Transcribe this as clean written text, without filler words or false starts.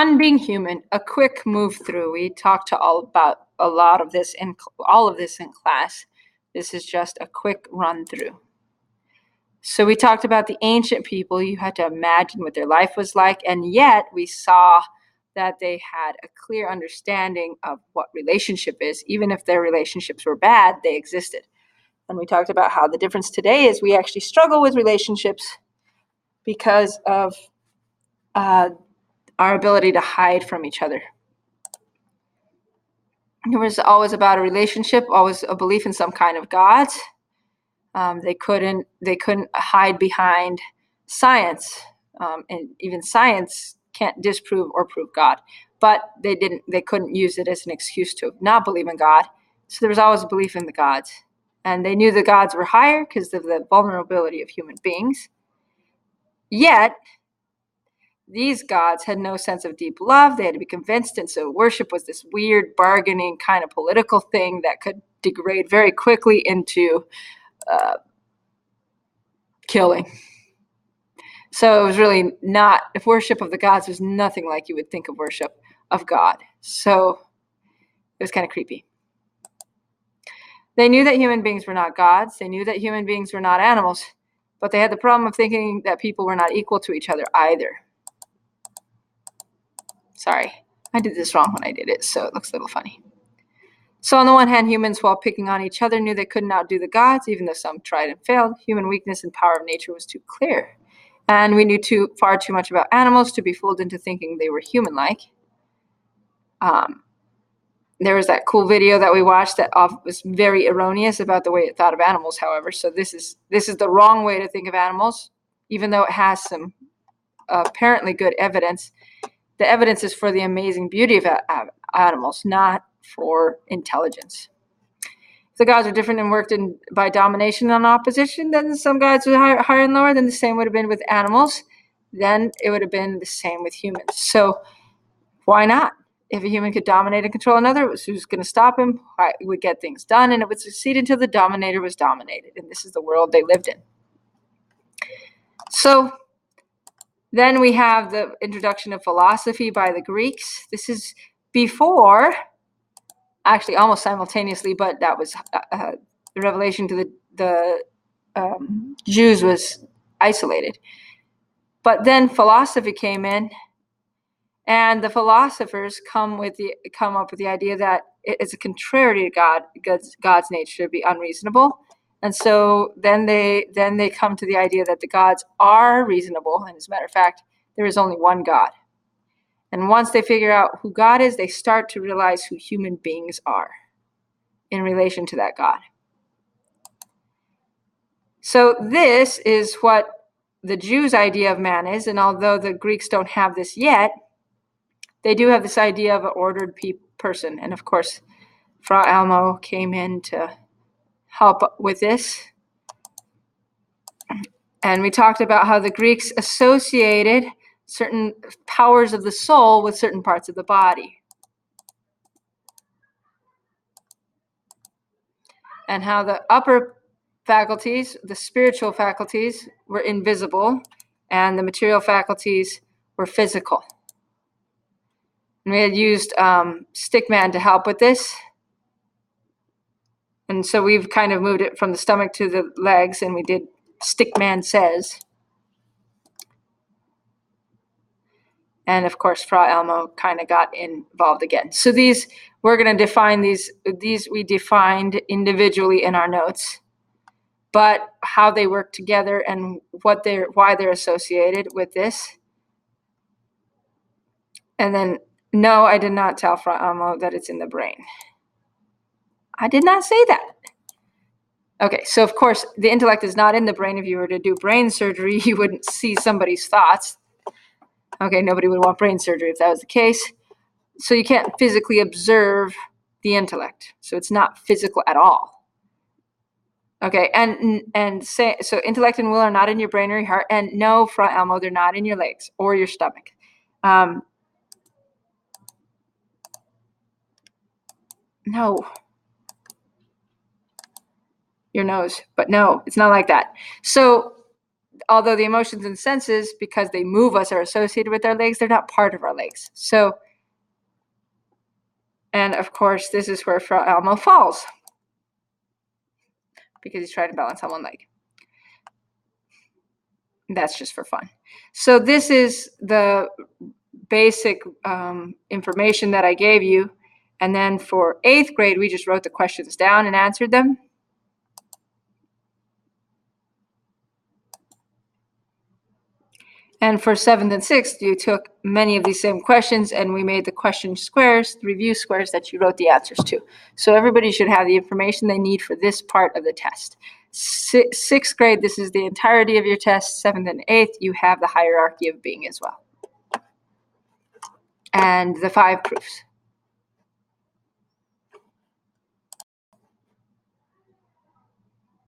on being human, a quick move through. We talked about a lot of this in all of this in class. This is just a quick run through. So we talked about the ancient people. You had to imagine what their life was like, and yet we saw that they had a clear understanding of what relationship is. Even if their relationships were bad, they existed. And we talked about how the difference today is we actually struggle with relationships because of our ability to hide from each other. It was always about a relationship, always a belief in some kind of gods. They couldn't hide behind science, and even science can't disprove or prove God. But they couldn't use it as an excuse to not believe in God. So there was always a belief in the gods, and they knew the gods were higher because of the vulnerability of human beings. Yet these gods had no sense of deep love. They had to be convinced, and so worship was this weird bargaining kind of political thing that could degrade very quickly into killing. So it was really not, if worship of the gods was nothing like you would think of worship of God. So it was kind of creepy. They knew that human beings were not gods. They knew that human beings were not animals, but they had the problem of thinking that people were not equal to each other either. Sorry, I did this wrong when I did it, so it looks a little funny. So on the one hand, humans, while picking on each other, knew they couldn't outdo the gods, even though some tried and failed. Human weakness and power of nature was too clear. And we knew far too much about animals to be fooled into thinking they were human-like. There was that cool video that we watched that was very erroneous about the way it thought of animals, however. So this is the wrong way to think of animals, even though it has some apparently good evidence. The evidence is for the amazing beauty of animals, not for intelligence. If the gods are different and worked by domination and opposition, then some gods were higher and lower. Then the same would have been with animals. Then it would have been the same with humans. So why not? If a human could dominate and control another, who's going to stop him? He would get things done, and it would succeed until the dominator was dominated. And this is the world they lived in. So then we have the introduction of philosophy by the Greeks. This is before, actually almost simultaneously, but that was the revelation to the Jews was isolated. But then philosophy came in, and the philosophers come up with the idea that it's a contrary to God's nature to be unreasonable. And so then they come to the idea that the gods are reasonable. And as a matter of fact, there is only one God. And once they figure out who God is, they start to realize who human beings are in relation to that God. So this is what the Jews' idea of man is. And although the Greeks don't have this yet, they do have this idea of an ordered person. And of course, Fra Elmo came in to help with this. And we talked about how the Greeks associated certain powers of the soul with certain parts of the body. And how the upper faculties, the spiritual faculties, were invisible, and the material faculties were physical. And we had used Stickman to help with this. And so we've kind of moved it from the stomach to the legs, and we did Stickman Says. And of course, Fra Elmo kind of got involved again. So we're going to define these we defined individually in our notes, but how they work together and why they're associated with this. And then, no, I did not tell Fra Elmo that it's in the brain. I did not say that. Okay, so of course, the intellect is not in the brain. If you were to do brain surgery, you wouldn't see somebody's thoughts. Okay, nobody would want brain surgery if that was the case. So you can't physically observe the intellect. So it's not physical at all. Okay, so intellect and will are not in your brain or your heart. And no, Fra Elmo, they're not in your legs or your stomach. No. Your nose. But no, it's not like that. So although the emotions and senses, because they move us, are associated with our legs, they're not part of our legs. So, and of course, this is where Fra Elmo falls because he's trying to balance on one leg. That's just for fun. So this is the basic information that I gave you. And then for 8th grade, we just wrote the questions down and answered them. And for 7th and 6th, you took many of these same questions and we made the question squares, the review squares that you wrote the answers to. So everybody should have the information they need for this part of the test. 6th grade, this is the entirety of your test. 7th and 8th, you have the hierarchy of being as well. And the 5 proofs.